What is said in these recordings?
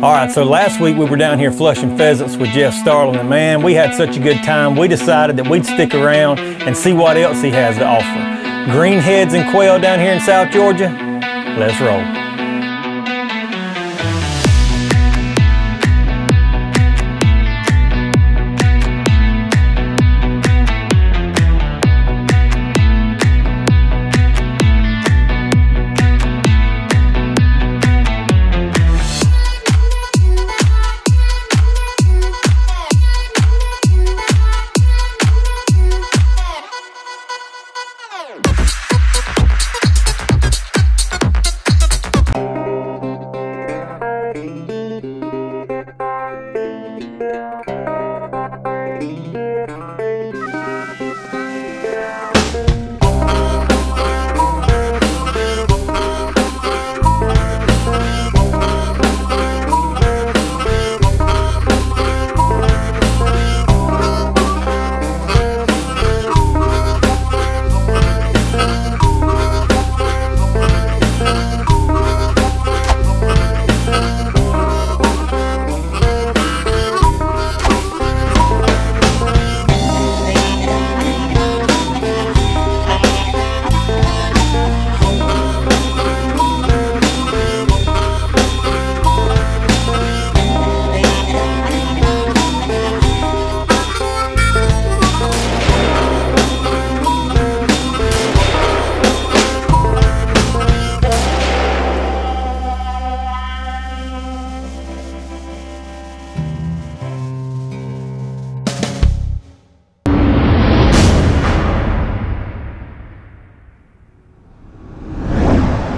All right, so last week we were down here flushing pheasants with Jeff Starling, and man, we had such a good time, we decided that we'd stick around and see what else he has to offer. Greenheads and quail down here in South Georgia? Let's roll.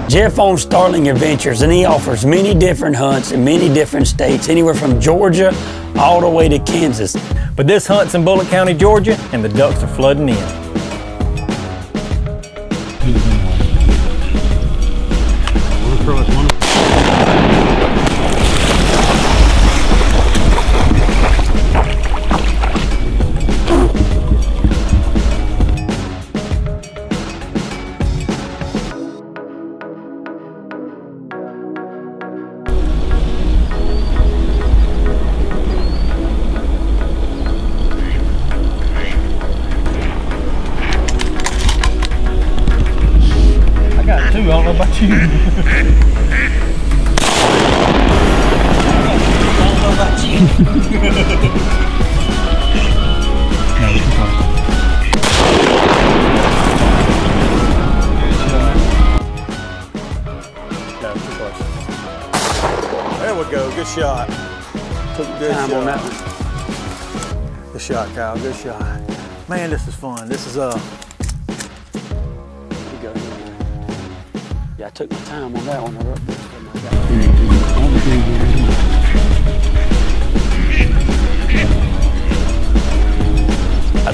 Jeff owns Starling Adventures, and he offers many different hunts in many different states, anywhere from Georgia all the way to Kansas. But this hunt's in Bullitt County, Georgia, and the ducks are flooding in. I don't know about you. I don't know about you. No, too close. There we go. Good shot. Took good time shot on that one. Good shot, Kyle. Good shot. Man, this is fun. This is Yeah, I took my time on that one.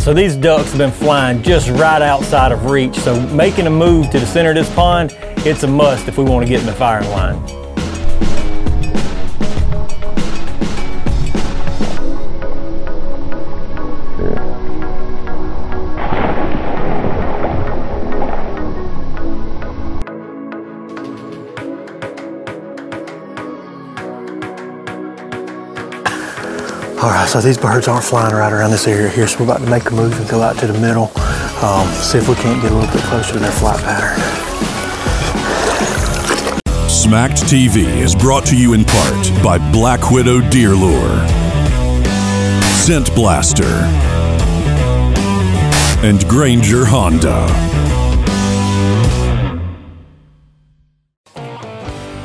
So these ducks have been flying just right outside of reach, so making a move to the center of this pond, it's a must if we want to get in the firing line. All right, so these birds aren't flying right around this area here, so we're about to make a move and go out to the middle, see if we can't get a little bit closer to their flight pattern. Smacked TV is brought to you in part by Black Widow Deer Lure, Scent Blaster, and Granger Honda.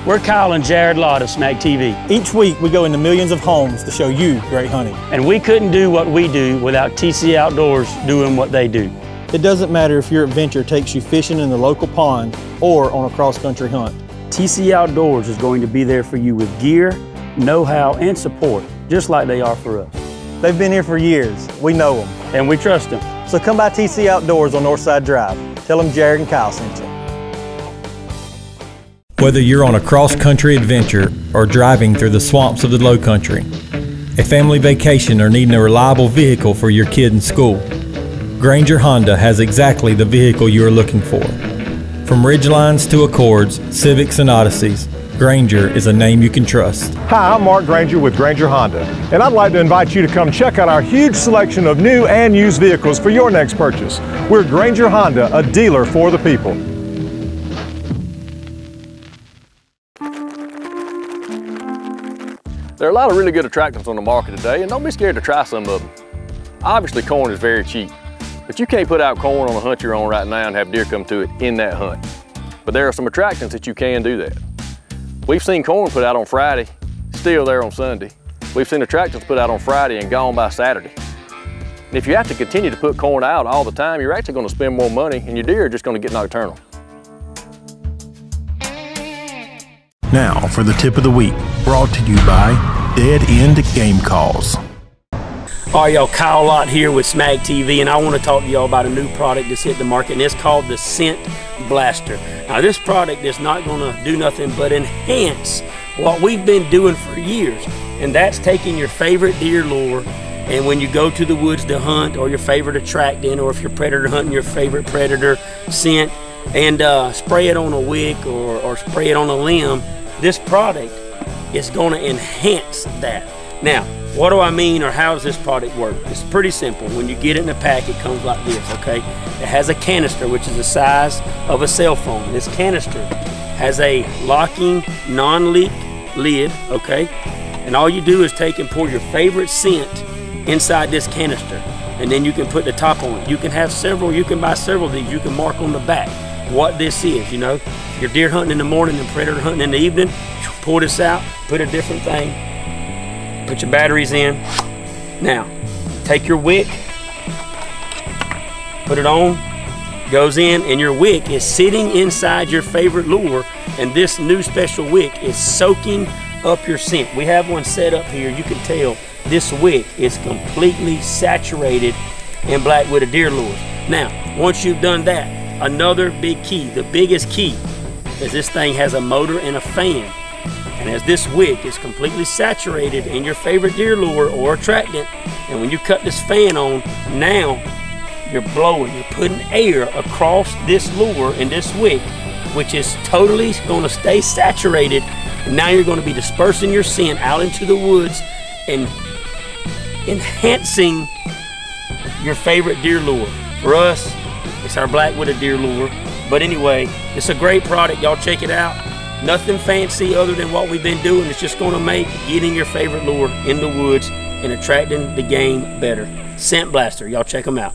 We're Kyle and Jared Lott of Smack TV. Each week we go into millions of homes to show you great hunting. And we couldn't do what we do without TC Outdoors doing what they do. It doesn't matter if your adventure takes you fishing in the local pond or on a cross-country hunt. TC Outdoors is going to be there for you with gear, know-how, and support, just like they are for us. They've been here for years. We know them. And we trust them. So come by TC Outdoors on Northside Drive. Tell them Jared and Kyle sent you. Whether you're on a cross-country adventure or driving through the swamps of the Lowcountry, a family vacation, or needing a reliable vehicle for your kid in school, Granger Honda has exactly the vehicle you are looking for. From Ridgelines to Accords, Civics and Odysseys, Granger is a name you can trust. Hi, I'm Mark Granger with Granger Honda, and I'd like to invite you to come check out our huge selection of new and used vehicles for your next purchase. We're Granger Honda, a dealer for the people. There are a lot of really good attractants on the market today, and don't be scared to try some of them. Obviously, corn is very cheap, but you can't put out corn on a hunt you're on right now and have deer come to it in that hunt. But there are some attractants that you can do that. We've seen corn put out on Friday, still there on Sunday. We've seen attractants put out on Friday and gone by Saturday. And if you have to continue to put corn out all the time, you're actually going to spend more money and your deer are just going to get nocturnal. Now for the tip of the week, brought to you by Dead End Game Calls. All right, y'all, Kyle Lott here with Smag TV, and I want to talk to y'all about a new product that's hit the market, and it's called the Scent Blaster. Now, this product is not going to do nothing but enhance what we've been doing for years, and that's taking your favorite deer lure, and when you go to the woods to hunt, or your favorite attractant, or if you're predator hunting, your favorite predator scent, and spray it on a wick or spray it on a limb, this product is going to enhance that. Now, what do I mean, or how does this product work? It's pretty simple. When you get it in a pack, it comes like this, okay? It has a canister, which is the size of a cell phone. This canister has a locking, non-leak lid, okay? And all you do is take and pour your favorite scent inside this canister, and then you can put the top on it. You can have several, you can buy several of these. You can mark on the back what this is, you know? You're deer hunting in the morning and predator hunting in the evening, pull this out, put a different thing, put your batteries in. Now, take your wick, put it on, goes in, and your wick is sitting inside your favorite lure, and this new special wick is soaking up your scent. We have one set up here. You can tell this wick is completely saturated in black widow deer lures. Now, once you've done that, another big key, the biggest key, is this thing has a motor and a fan. And as this wick is completely saturated in your favorite deer lure or attractant, and when you cut this fan on, now you're blowing, you're putting air across this lure and this wick, which is totally going to stay saturated. And now you're going to be dispersing your scent out into the woods and enhancing your favorite deer lure. For us, it's our black widow deer lure. But anyway, it's a great product. Y'all check it out. Nothing fancy other than what we've been doing. It's just going to make getting your favorite lure in the woods and attracting the game better. Scent Blaster. Y'all check them out.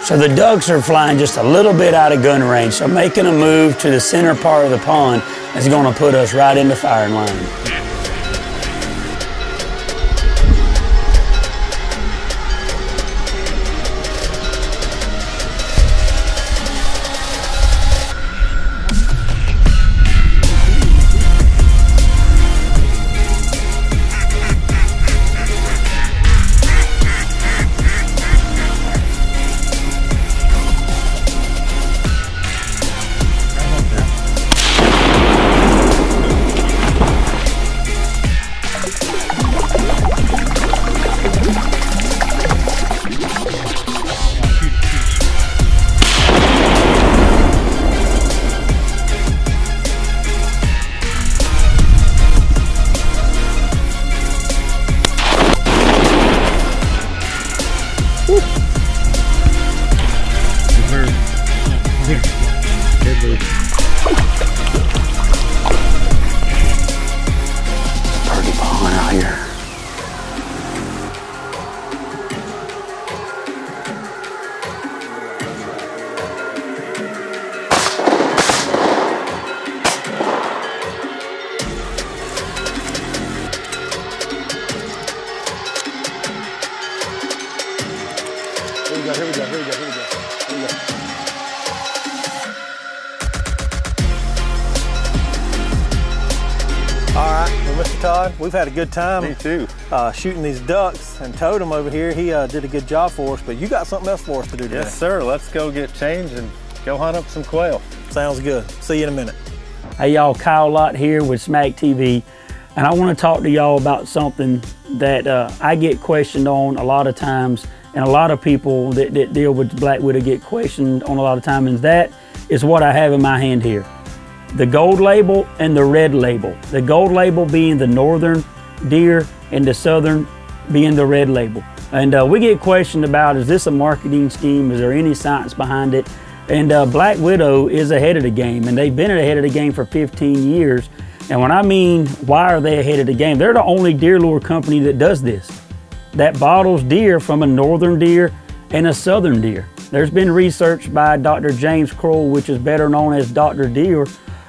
So the ducks are flying just a little bit out of gun range, so making a move to the center part of the pond is going to put us right into firing line. Mr. Todd. We've had a good time. Me too. Shooting these ducks, and Totem over here, he did a good job for us, but you got something else for us to do today. Yes, sir. Let's go get changed and go hunt up some quail. Sounds good. See you in a minute. Hey y'all, Kyle Lott here with Smag TV, and I want to talk to y'all about something that I get questioned on a lot of times, and a lot of people that deal with Black Widow get questioned on a lot of time, and that is what I have in my hand here. The gold label and the red label. The gold label being the northern deer and the southern being the red label. And we get questioned about, is this a marketing scheme? Is there any science behind it? And Black Widow is ahead of the game, and they've been ahead of the game for 15 years. And when I mean, why are they ahead of the game? They're the only deer lure company that does this, that bottles deer from a northern deer and a southern deer. There's been research by Dr. James Quail, which is better known as Dr. Deer,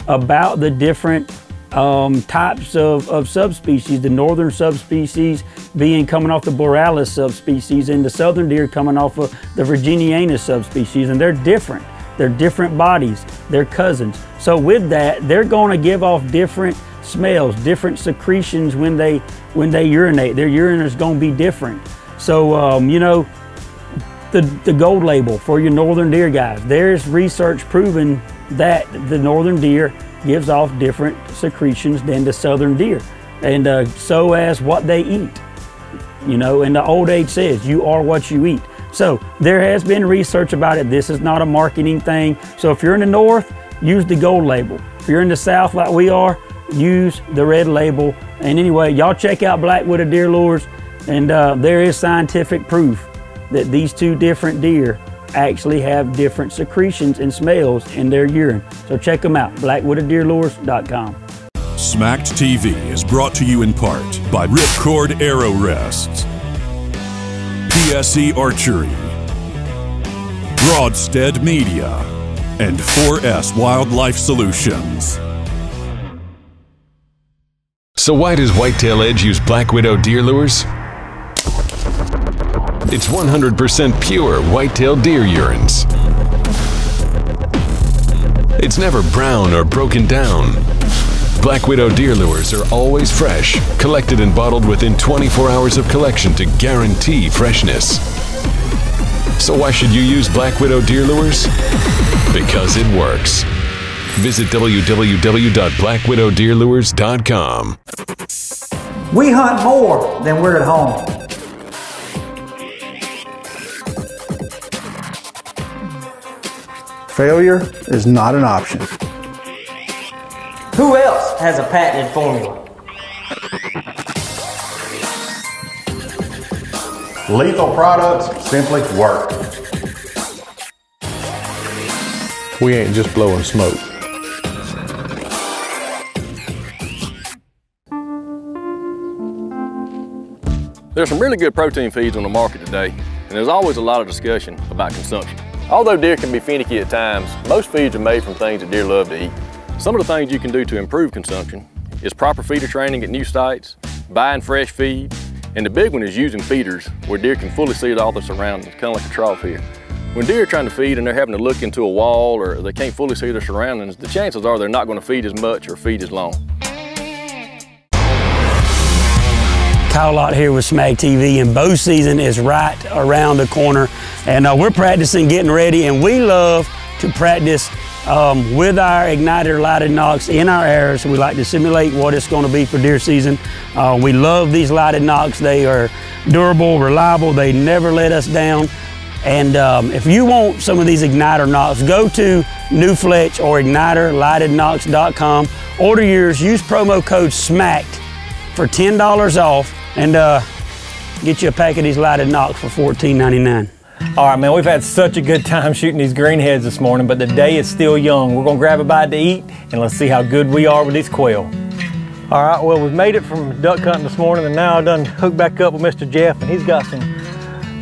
about the different types of subspecies, the northern subspecies being coming off the Borealis subspecies, and the southern deer coming off of the Virginianus subspecies, and they're different. They're different bodies, they're cousins. So with that, they're gonna give off different smells, different secretions when they urinate. Their urine is gonna be different. So, you know, the gold label for your northern deer guys, there's research proving that the northern deer gives off different secretions than the southern deer, and so as what they eat. You know, and the old age says, you are what you eat. So there has been research about it. This is not a marketing thing. So if you're in the north, use the gold label. If you're in the south like we are, use the red label. And anyway, y'all check out Black Widow Deer Lures, and there is scientific proof that these two different deer actually have different secretions and smells in their urine. So check them out, blackwidowdeerlures.com. Smacked TV is brought to you in part by Ripcord Arrow Rests, PSE Archery, Broadstead Media, and 4S Wildlife Solutions. So why does Whitetail Edge use Black Widow deer lures? It's 100% pure whitetail deer urines. It's never brown or broken down. Black Widow deer lures are always fresh, collected and bottled within 24 hours of collection to guarantee freshness. So why should you use Black Widow deer lures? Because it works. Visit www.blackwidowdeerlures.com. We hunt more than we're at home. Failure is not an option. Who else has a patented formula? Lethal products simply work. We ain't just blowing smoke. There's some really good protein feeds on the market today, and there's always a lot of discussion about consumption. Although deer can be finicky at times, most feeds are made from things that deer love to eat. Some of the things you can do to improve consumption is proper feeder training at new sites, buying fresh feed, and the big one is using feeders where deer can fully see all their surroundings, kind of like a trough here. When deer are trying to feed and they're having to look into a wall or they can't fully see their surroundings, the chances are they're not going to feed as much or feed as long. Kyle Lott here with Smag TV, and bow season is right around the corner, and we're practicing, getting ready, and we love to practice with our igniter lighted nocks in our arrows. We like to simulate what it's going to be for deer season. We love these lighted nocks. They are durable, reliable, they never let us down. And if you want some of these igniter nocks, go to New Fletch or igniterlightednocks.com, order yours, use promo code SMACKED for $10 off, and get you a pack of these lighted nocks for $14.99. All right, man, we've had such a good time shooting these greenheads this morning, but the day is still young. We're gonna grab a bite to eat, and let's see how good we are with these quail. All right, well, we've made it from duck hunting this morning, and now I done hooked back up with Mr. Jeff, and he's got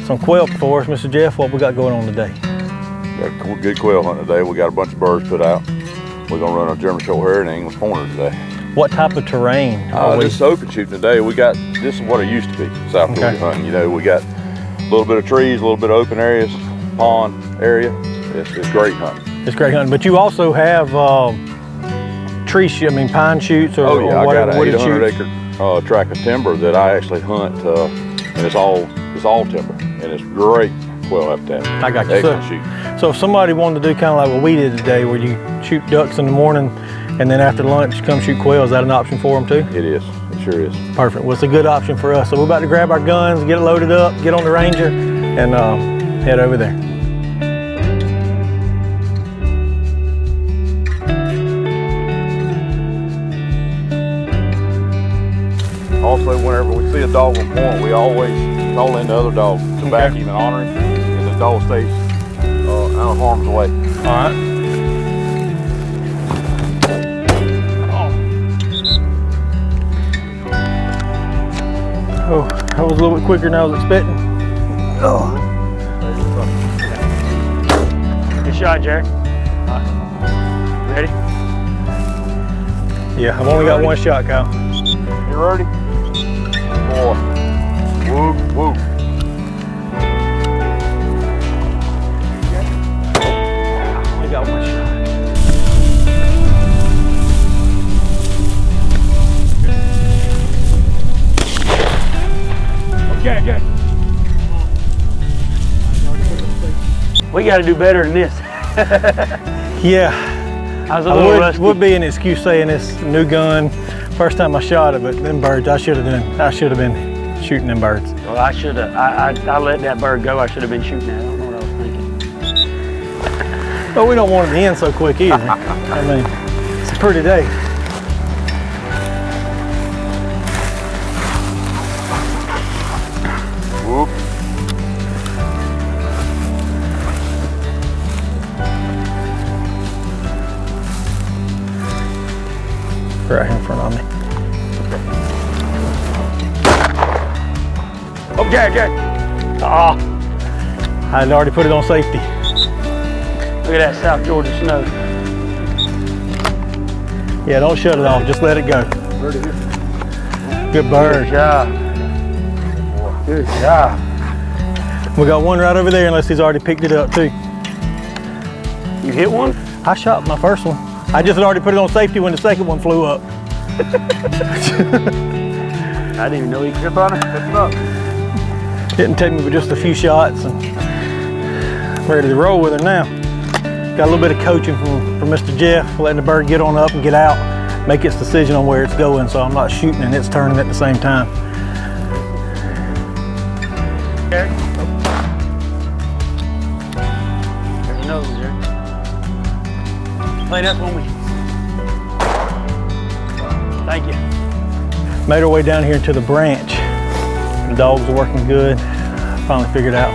some quail for us. Mr. Jeff, what we got going on today? Got a good quail hunt today. We got a bunch of birds put out. We're gonna run a German short hair and English pointer today. What type of terrain? This is open shooting today. This is what it used to be, South Georgia hunting. You know, we got a little bit of trees, a little bit of open areas, pond area. It's great hunting. It's great hunting, but you also have pine shoots or I whatever. got an 800-acre tract of timber that I actually hunt, and it's all timber, and it's great quail habitat. I got you. Excellent shooting. So if somebody wanted to do kind of like what we did today, where you shoot ducks in the morning, and then after lunch come shoot quail, is that an option for them too? It is. It sure is. Perfect. Well, it's a good option for us. So we're about to grab our guns, get it loaded up, get on the Ranger, and head over there. Also, whenever we see a dog on point, we always call in the other dog to back him and honor him, and the dog stays out of harm's way. All right. Oh, that was a little bit quicker than I was expecting. Oh. Good shot, Jared. Ready? Yeah, I've only got one shot, Kyle. You ready? Boy. Whoop, whoop. I got one shot. Okay, okay. We got to do better than this. Yeah. I was a little rusty. Would be an excuse saying this new gun. First time I shot it, but them birds, I should have been shooting them birds. Well, I should have. I let that bird go. I should have been shooting at it. I don't know what I was thinking. But we don't want it to end so quick either. I mean, it's a pretty day. Whoop. Right here in front of me. Oh, Jared, Jared. Ah. I had already put it on safety. Look at that South Georgia snow. Yeah, don't shut it off. Just let it go. Good bird. Good job. Good job. We got one right over there unless he's already picked it up too. You hit one? I shot my first one. I just had already put it on safety when the second one flew up. I didn't even know he could rip on it. Pick it up. Didn't take me but just a few shots and I'm ready to roll with her now. Got a little bit of coaching from Mr. Jeff, letting the bird get on up and get out, make its decision on where it's going, so I'm not shooting and it's turning at the same time. Eric. There's another one, Eric. Play that one with you. Thank you. Made our way down here to the branch. The dogs are working good. Finally figured out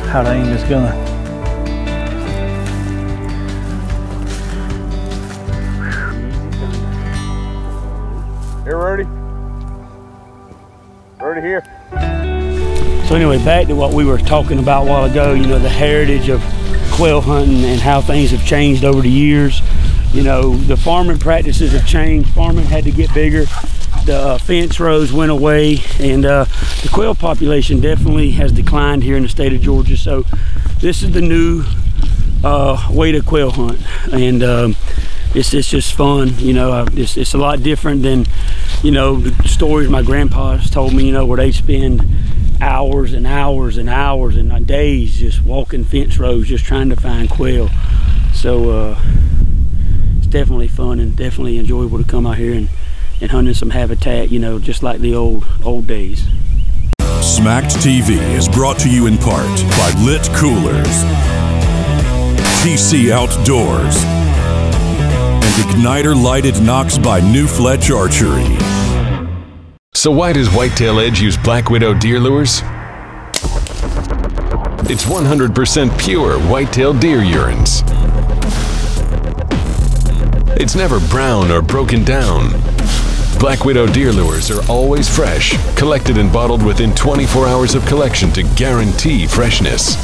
how to aim this gun. You ready? Ready here. So anyway, back to what we were talking about a while ago, you know, the heritage of quail hunting and how things have changed over the years. You know, the farming practices have changed. Farming had to get bigger. The fence rows went away, and the quail population definitely has declined here in the state of Georgia. So this is the new way to quail hunt, and it's just fun. You know, it's a lot different than, you know, the stories my grandpa's told me, you know, where they spend hours and hours and hours and days just walking fence rows just trying to find quail. So it's definitely fun and definitely enjoyable to come out here and hunting some habitat, you know, just like the old days. Smacked TV is brought to you in part by Lit Coolers, TC Outdoors, and Igniter Lighted Knocks by New Fletch Archery. So why does Whitetail Edge use Black Widow deer lures? It's 100% pure whitetail deer urines. It's never brown or broken down. Black Widow deer lures are always fresh, collected and bottled within 24 hours of collection to guarantee freshness.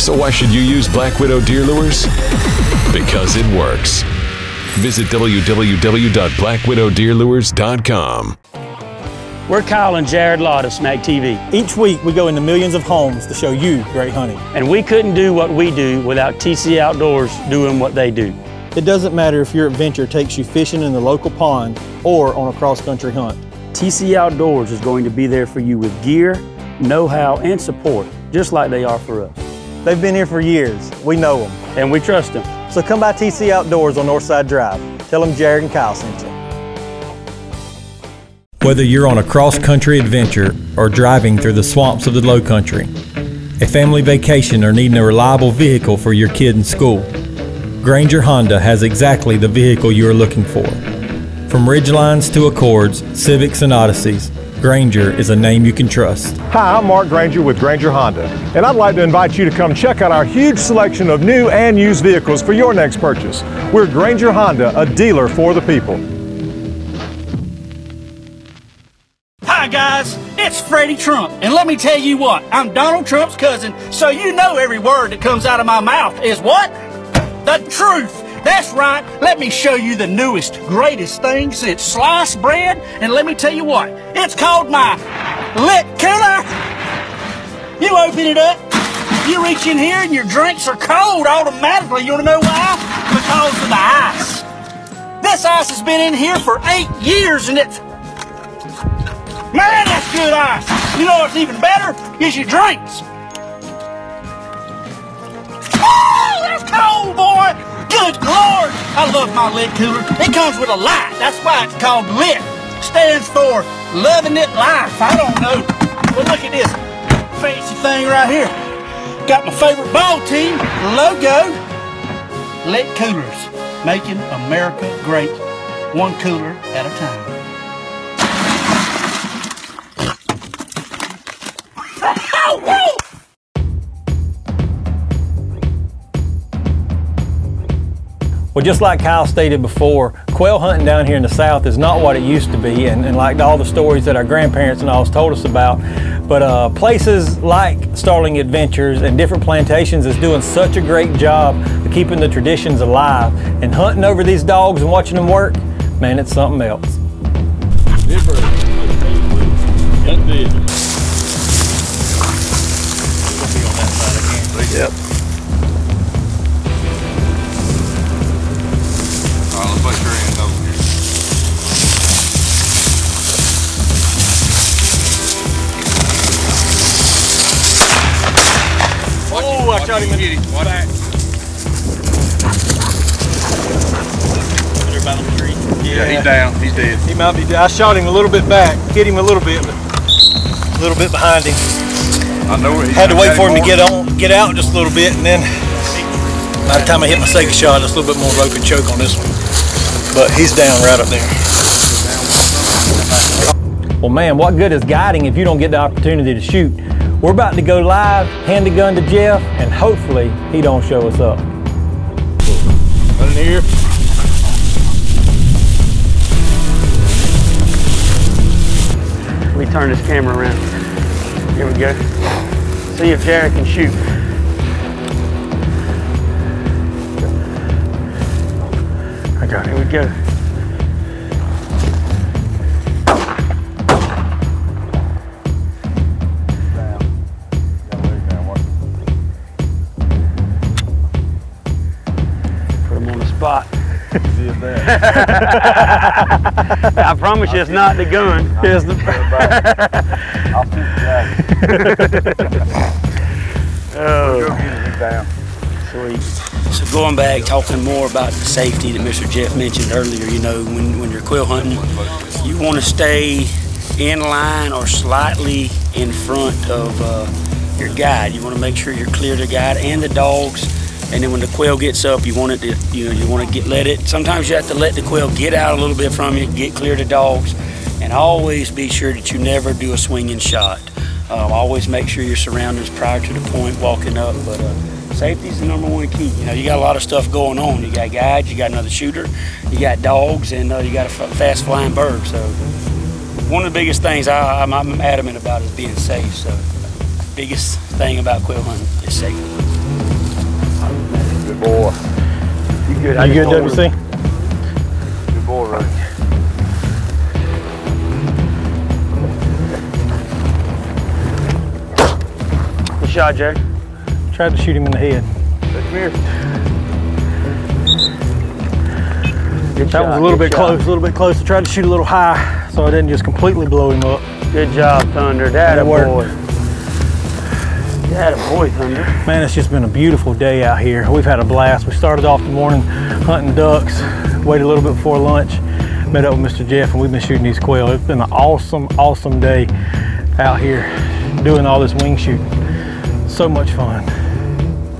So why should you use Black Widow deer lures? Because it works. Visit www.blackwidowdeerlures.com. We're Kyle and Jared Lott of Smack TV. Each week we go into millions of homes to show you great hunting. And we couldn't do what we do without TC Outdoors doing what they do. It doesn't matter if your adventure takes you fishing in the local pond or on a cross-country hunt. TC Outdoors is going to be there for you with gear, know-how, and support, just like they are for us. They've been here for years. We know them. And we trust them. So come by TC Outdoors on Northside Drive. Tell them Jared and Kyle sent you. Whether you're on a cross-country adventure or driving through the swamps of the low country, a family vacation, or needing a reliable vehicle for your kid in school, Granger Honda has exactly the vehicle you are looking for. From Ridgelines to Accords, Civics and Odysseys, Granger is a name you can trust. Hi, I'm Mark Granger with Granger Honda, and I'd like to invite you to come check out our huge selection of new and used vehicles for your next purchase. We're Granger Honda, a dealer for the people. Hi guys, it's Freddie Trump, and let me tell you what, I'm Donald Trump's cousin, so you know every word that comes out of my mouth is what? The truth! That's right, let me show you the newest, greatest thing since sliced bread, and let me tell you what, it's called my Lit Cooler! You open it up, you reach in here and your drinks are cold automatically. You wanna know why? Because of the ice. This ice has been in here for 8 years and it's... Man, that's good ice! You know what's even better? Is your drinks. Oh, that's cold, boy! Good Lord! I love my Lit Cooler. It comes with a light. That's why it's called Lit. Stands for Loving It Life. I don't know. But look at this fancy thing right here. Got my favorite ball team logo. Lit Coolers. Making America great. One cooler at a time. Well, just like Kyle stated before, quail hunting down here in the South is not what it used to be, and like all the stories that our grandparents and all told us about. But places like Starling Adventures and different plantations is doing such a great job of keeping the traditions alive. And hunting over these dogs and watching them work, man, it's something else. Yep. Let's put your hand over here. Oh, I shot him in the back. Yeah, he's down. He's dead. He might be dead. I shot him a little bit back. Hit him a little bit, but a little bit behind him. I know it. Had to wait for him to get out just a little bit, and then by the time I hit my second shot, just a little bit more rope and choke on this one. But he's down right up there. Well, man, what good is guiding if you don't get the opportunity to shoot? We're about to go live, hand the gun to Jeff, and hopefully he don't show us up. Put in here. Let me turn this camera around. Here we go. See if Jared can shoot. I got it. Here we go. Put him on the spot. See it there. I promise you it's not the gun. It's the I'll shoot the guy. Oh. Go get it down. Sweet. So going back, talking more about the safety that Mr. Jeff mentioned earlier, you know, when you're quail hunting, you want to stay in line or slightly in front of your guide. You want to make sure you're clear to the guide and the dogs. And then when the quail gets up, you want it to, you want to let it. Sometimes you have to let the quail get out a little bit from you, get clear to dogs, and always be sure that you never do a swinging shot. Always make sure your surroundings prior to the point walking up. But safety is the #1 key. You know, you got a lot of stuff going on. You got guides, you got another shooter, you got dogs, and you got a fast flying bird. So one of the biggest things I'm adamant about is being safe. So biggest thing about quail hunting is safety. Good boy. You good? You good, WC? Good boy, Ray. Good shot, Jay. Tried to shoot him in the head. Come here. That was a little bit close, a little bit close. I tried to shoot a little high so I didn't just completely blow him up. Good job, Thunder. That a boy. That a boy, Thunder. Man, it's just been a beautiful day out here. We've had a blast. We started off the morning hunting ducks, waited a little bit before lunch. met up with Mr. Jeff, and we've been shooting these quail. It's been an awesome, awesome day out here doing all this wing shooting. So much fun.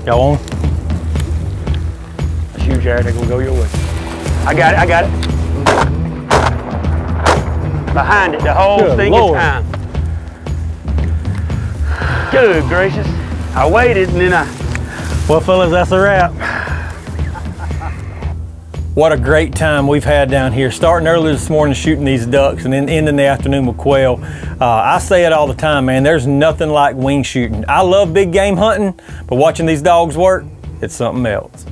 Y'all on? That's you, Jared. They're gonna go your way. I got it, I got it. Behind it the whole thing of time. Good gracious. I waited and then Well, fellas, that's a wrap. What a great time we've had down here. Starting early this morning shooting these ducks and then ending the afternoon with quail. I say it all the time, man, there's nothing like wing shooting. I love big game hunting, but watching these dogs work, it's something else.